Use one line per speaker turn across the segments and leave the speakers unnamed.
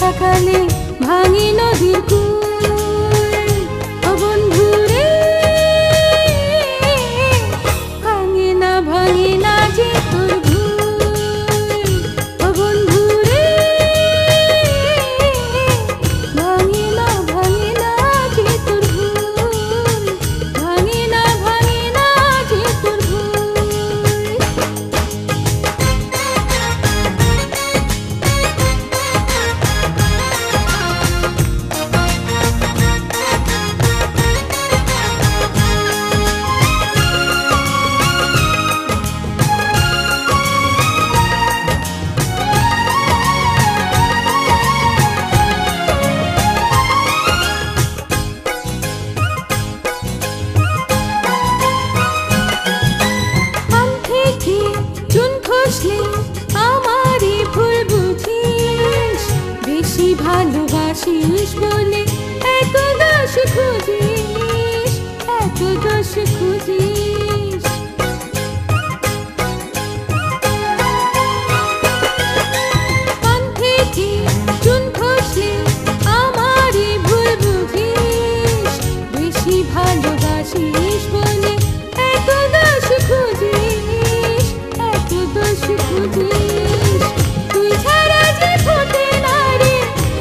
বর্ষাকালে ভাঙে নদীর কূল। ও বন্ধু রে, ভাঙে না যে তোর ভুল। ও বন্ধু রে, ভাঙে না যে তোর ভুল। ভাঙে না যে তোর ভুল। আমারই ভুল বুঝিস, বেশি ভালোবাসিস বলে এত দোষ খুঁজিস, এত দোষ খুঁজিস। কান থেকে চুন খসলে আমারই ভুল বুঝিস, বেশি ভালোবাসিস বলে এত দোষ খুঁজিস, এত দোষ খুঁজিস। তুই ছাড়া যে ফোটে না রে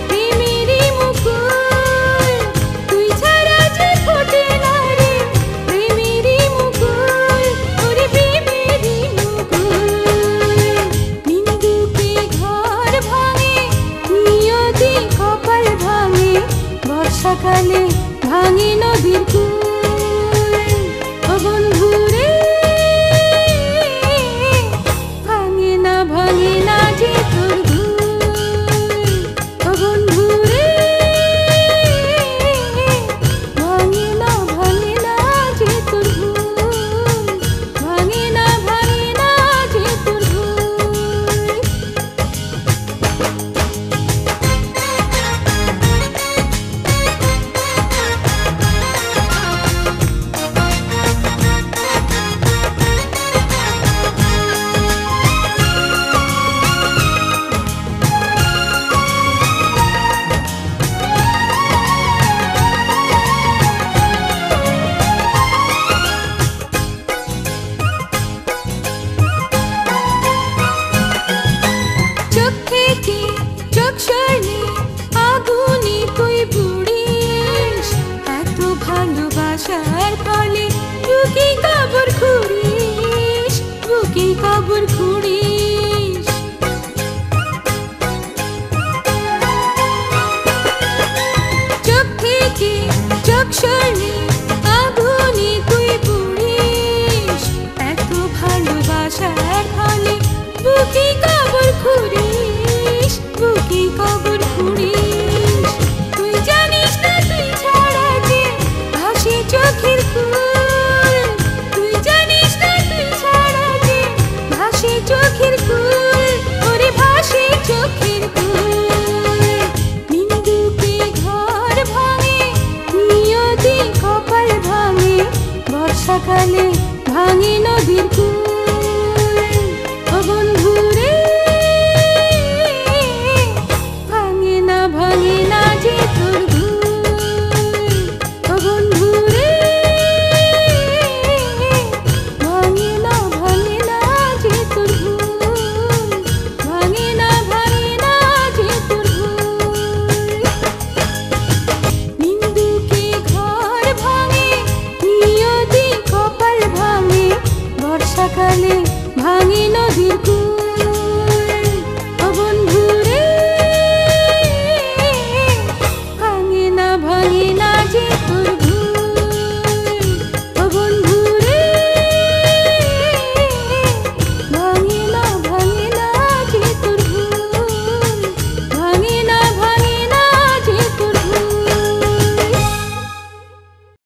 প্রেমেরই মুকুল, তুই ছাড়া যে ফোটে না রে প্রেমেরই মুকুল, ওরে প্রেমেরই মুকুল। নিন্দুকে ঘর ভাঙে, নিয়তি কপাল ভাঙে, বর্ষাকালে ভাঙে নদীর কূল।